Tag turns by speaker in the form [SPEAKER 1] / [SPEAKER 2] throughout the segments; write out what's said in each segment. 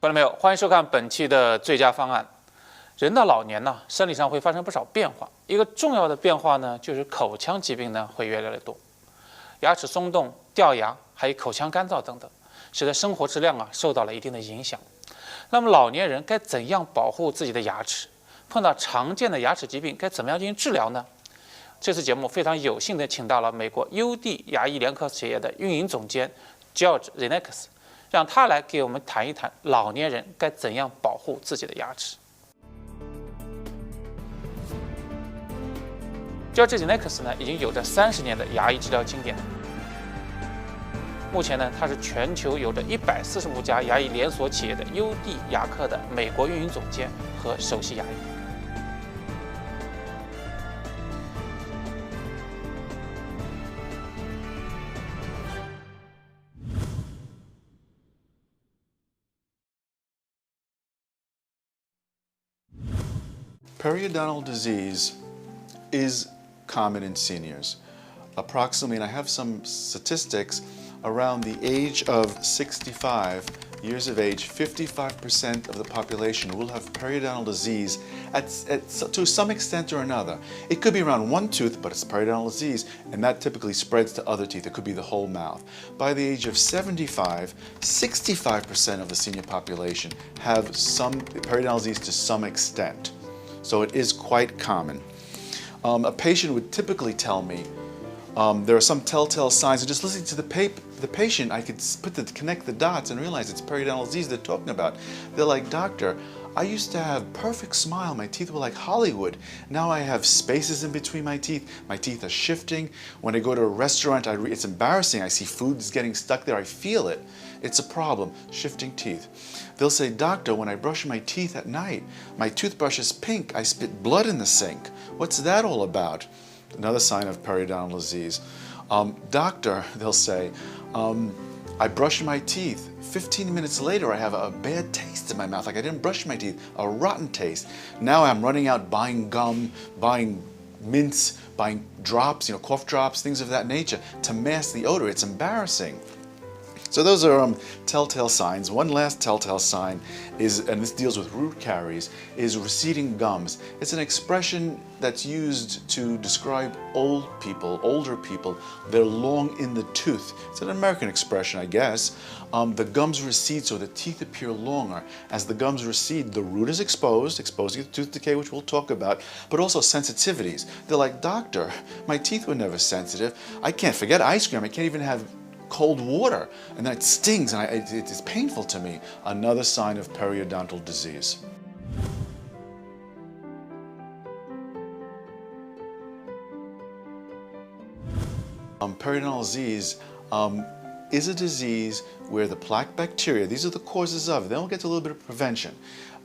[SPEAKER 1] 观众朋友，欢迎收看本期的最佳方案。人到老年呢，生理上会发生不少变化，一个重要的变化呢，就是口腔疾病呢会越来越多，牙齿松动、掉牙，还有口腔干燥等等，使得生活质量受到了一定的影响。那么老年人该怎样保护自己的牙齿？碰到常见的牙齿疾病该怎么样进行治疗呢？这次节目非常有幸地请到了美国 UD 牙医联合企业的运营总监 George Zenekis， 让他来给我们谈一谈老年人该怎样保护自己的牙齿。George Zenekis 呢，已经有着30年的牙医治疗经验。目前呢，他是全球有着145家牙医连锁企业的 UD 牙科的美国运营总监和首席牙医。
[SPEAKER 2] Periodontal disease is common in seniors. Approximately, and I have some statistics, around the age of 65 years of age, 55% of the population will have periodontal disease to some extent or another. It could be around one tooth, but it's periodontal disease, and that typically spreads to other teeth. It could be the whole mouth. By the age of 75, 65% of the senior population have some periodontal disease to some extent. So it is quite common. A patient would typically tell me there are some telltale signs, and just listening to the patient, I could connect the dots and realize it's periodontal disease they're talking about. They're like, "Doctor, I used to have perfect smile. My teeth were like Hollywood. Now I have spaces in between my teeth. My teeth are shifting. When I go to a restaurant, it's embarrassing. I see food's getting stuck there. I feel it. It's a problem, shifting teeth." They'll say, "Doctor, when I brush my teeth at night, my toothbrush is pink. I spit blood in the sink. What's that all about?" Another sign of periodontal disease. "Doctor," they'll say, "I brush my teeth. 15 minutes later, I have a bad taste in my mouth, like I didn't brush my teeth, a rotten taste. Now I'm running out buying gum, buying mints, buying drops, cough drops, things of that nature to mask the odor. It's embarrassing." So those are telltale signs. One last telltale sign is, and this deals with root caries, is receding gums. It's an expression that's used to describe older people. They're long in the tooth. It's an American expression, I guess. The gums recede, so the teeth appear longer. As the gums recede, the root is exposing the tooth decay, which we'll talk about, but also sensitivities. They're like, "Doctor, my teeth were never sensitive. I can't forget ice cream. I can't even have cold water, and then it stings, and it's painful to me." Another sign of periodontal disease. Periodontal disease is a disease where the plaque bacteria, these are the causes of it, then we'll get to a little bit of prevention,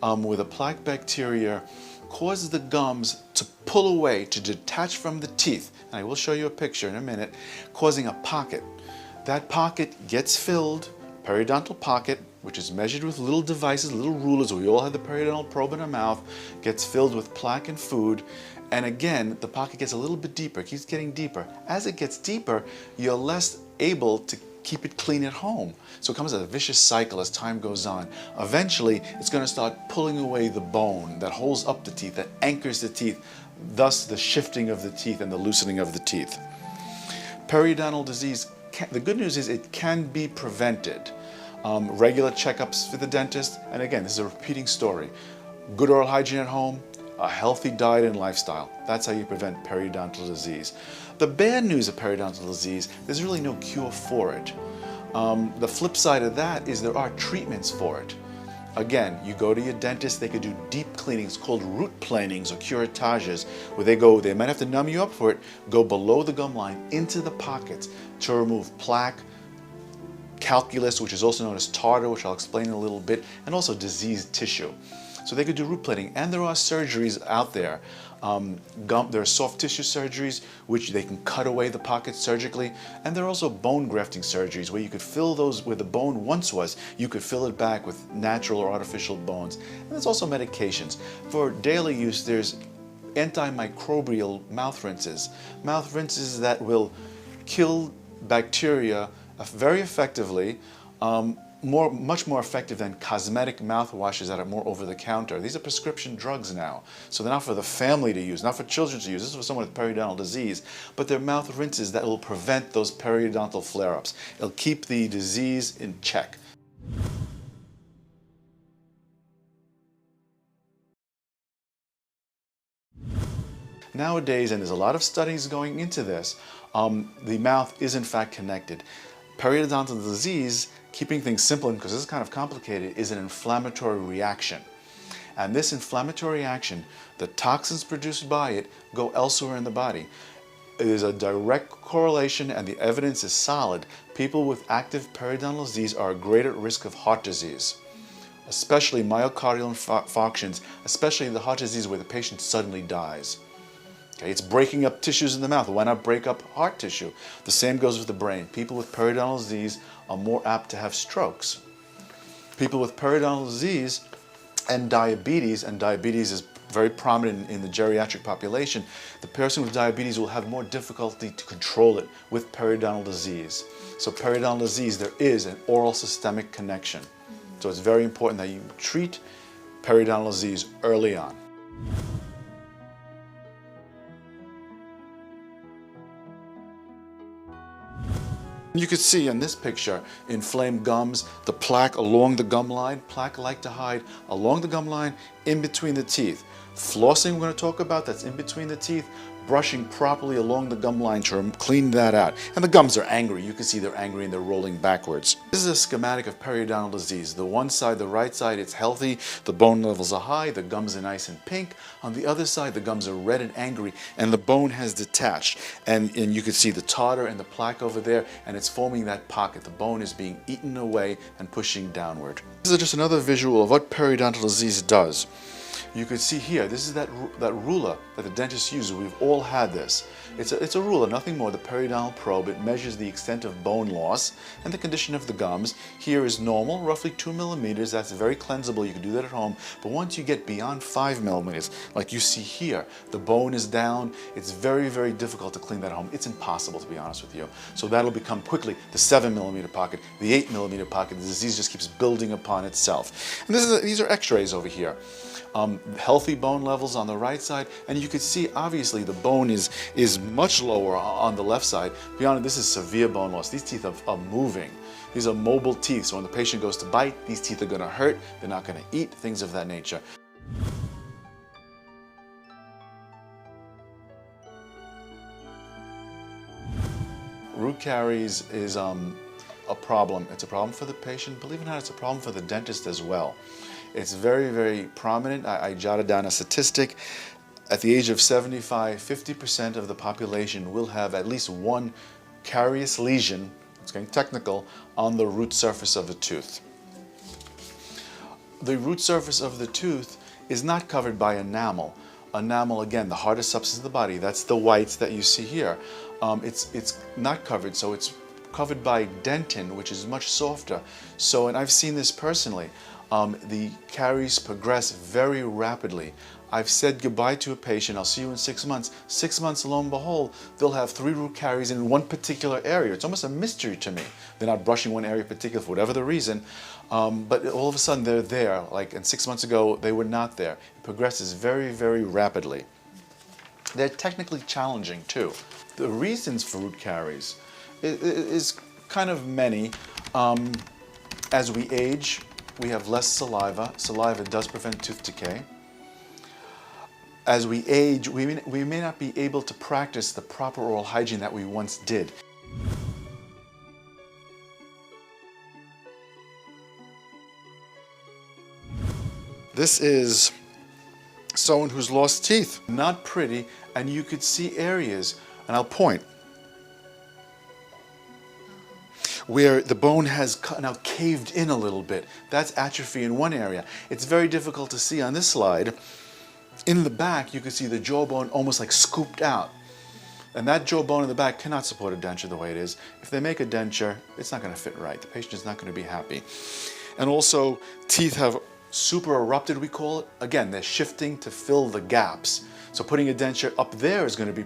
[SPEAKER 2] where the plaque bacteria causes the gums to pull away, to detach from the teeth, and I will show you a picture in a minute, causing a pocket. That pocket gets filled, periodontal pocket, which is measured with little devices, little rulers. We all have the periodontal probe in our mouth, gets filled with plaque and food. And again, the pocket gets a little bit deeper, it keeps getting deeper. As it gets deeper, you're less able to keep it clean at home. So it comes as a vicious cycle as time goes on. Eventually, it's going to start pulling away the bone that holds up the teeth, that anchors the teeth, thus the shifting of the teeth and the loosening of the teeth. Periodontal disease, the good news is it can be prevented. Regular checkups for the dentist, and again, this is a repeating story. Good oral hygiene at home, a healthy diet and lifestyle. That's how you prevent periodontal disease. The bad news of periodontal disease, there's really no cure for it. The flip side of that is there are treatments for it. Again, you go to your dentist, they could do deep cleanings called root planings or curatages, where they might have to numb you up for it, go below the gum line into the pockets to remove plaque, calculus, which is also known as tartar, which I'll explain in a little bit, and also diseased tissue. So they could do root planing, and there are surgeries out there. There are soft tissue surgeries, which they can cut away the pockets surgically, and there are also bone grafting surgeries, where you could fill those where the bone once was, you could fill it back with natural or artificial bones. And there's also medications. For daily use, there's antimicrobial mouth rinses that will kill bacteria very effectively, much more effective than cosmetic mouthwashes that are more over the counter. These are prescription drugs now. So they're not for the family to use, not for children to use. This is for someone with periodontal disease. But they're mouth rinses that will prevent those periodontal flare-ups. It'll keep the disease in check. Nowadays, and there's a lot of studies going into this, the mouth is in fact connected. Periodontal disease, keeping things simple, because this is kind of complicated, is an inflammatory reaction. And this inflammatory reaction, the toxins produced by it go elsewhere in the body. It is a direct correlation, and the evidence is solid. People with active periodontal disease are at greater risk of heart disease, especially myocardial infarctions, especially the heart disease where the patient suddenly dies. Okay, it's breaking up tissues in the mouth. Why not break up heart tissue? The same goes with the brain. People with periodontal disease are more apt to have strokes. People with periodontal disease and diabetes is very prominent in the geriatric population, the person with diabetes will have more difficulty to control it with periodontal disease. So periodontal disease, there is an oral systemic connection. So it's very important that you treat periodontal disease early on. You can see in this picture, inflamed gums, the plaque along the gum line. Plaque like to hide along the gum line, in between the teeth. Flossing we're going to talk about, that's in between the teeth. Brushing properly along the gum line to clean that out. And the gums are angry. You can see they're angry and they're rolling backwards. This is a schematic of periodontal disease. The one side, the right side, it's healthy. The bone levels are high. The gums are nice and pink. On the other side, the gums are red and angry, and the bone has detached. And you can see the tartar and the plaque over there, and it's forming that pocket. The bone is being eaten away and pushing downward. This is just another visual of what periodontal disease does. You can see here, this is that ruler that the dentist uses. We've all had this. It's a ruler, nothing more, the periodontal probe. It measures the extent of bone loss and the condition of the gums. Here is normal, roughly 2 millimeters. That's very cleansable. You can do that at home. But once you get beyond 5 millimeters, like you see here, the bone is down. It's very, very difficult to clean that at home. It's impossible, to be honest with you. So that'll become quickly the 7 millimeter pocket, the 8 millimeter pocket. The disease just keeps building upon itself. And these are x-rays over here. Healthy bone levels on the right side, and you can see obviously the bone is much lower on the left side. Beyond it, this is severe bone loss. These teeth are moving. These are mobile teeth, so when the patient goes to bite, these teeth are going to hurt, they're not going to eat, things of that nature. Root caries is a problem. It's a problem for the patient. Believe it or not, it's a problem for the dentist as well. It's very, very prominent. I jotted down a statistic. At the age of 75, 50% of the population will have at least one carious lesion, it's getting technical, on the root surface of the tooth. The root surface of the tooth is not covered by enamel. Enamel, again, the hardest substance of the body, that's the whites that you see here. It's not covered, so it's covered by dentin, which is much softer. So, and I've seen this personally. The caries progress very rapidly. I've said goodbye to a patient, I'll see you in 6 months. 6 months, lo and behold, they'll have 3 root caries in one particular area. It's almost a mystery to me. They're not brushing one area in particular for whatever the reason, but all of a sudden they're there. And 6 months ago, they were not there. It progresses very, very rapidly. They're technically challenging too. The reasons for root caries is kind of many. As we age, we have less saliva. Saliva does prevent tooth decay. As we age, we may not be able to practice the proper oral hygiene that we once did. This is someone who's lost teeth. Not pretty, and you could see areas, and I'll point, where the bone has now caved in a little bit. That's atrophy in one area. It's very difficult to see on this slide. In the back, you can see the jawbone almost like scooped out. And that jawbone in the back cannot support a denture the way it is. If they make a denture, it's not going to fit right. The patient is not going to be happy. And also, teeth have super erupted, we call it. Again, they're shifting to fill the gaps. So putting a denture up there is going to be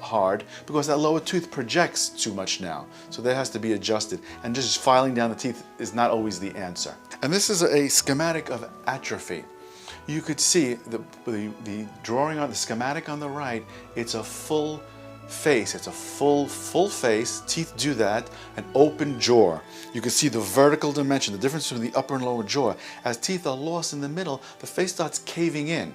[SPEAKER 2] hard because that lower tooth projects too much now. So that has to be adjusted. And just filing down the teeth is not always the answer. And this is a schematic of atrophy. You could see the drawing on the schematic on the right, it's a full face. It's a full face. Teeth do that. An open jaw. You can see the vertical dimension, the difference between the upper and lower jaw. As teeth are lost in the middle, the face starts caving in.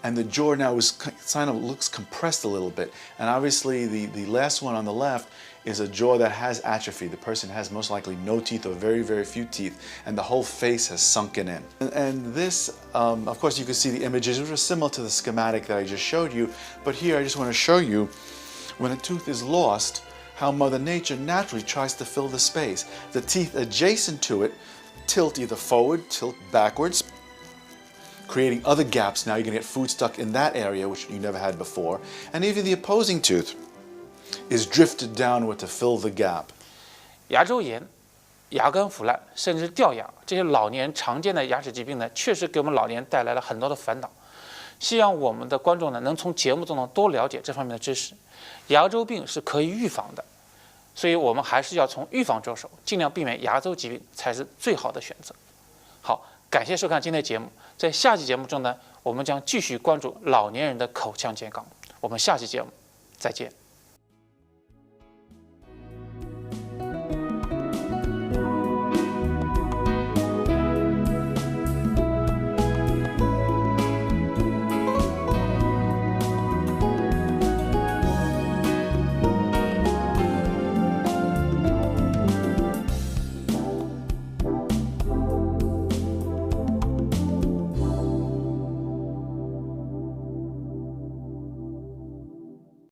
[SPEAKER 2] And the jaw now looks compressed a little bit. And obviously the last one on the left is a jaw that has atrophy. The person has most likely no teeth or very, very few teeth, and the whole face has sunken in. And this, of course, you can see the images, which are similar to the schematic that I just showed you. But here I just want to show you when a tooth is lost, how Mother Nature naturally tries to fill the space. The teeth adjacent to it tilt either forward, tilt backwards, creating other gaps. Now you're going to get food stuck in that area, which you never had before. And even the opposing tooth is drifted downward to fill the gap.
[SPEAKER 1] 牙周炎、牙根腐烂，甚至掉牙，这些老年人常见的牙齿疾病呢，确实给我们老年人带来了很多的烦恼。希望我们的观众呢，能从节目中呢多了解这方面的知识。牙周病是可以预防的，所以我们还是要从预防着手，尽量避免牙周疾病才是最好的选择。好，感谢收看今天的节目。在下期节目中呢，我们将继续关注老年人的口腔健康。我们下期节目再见。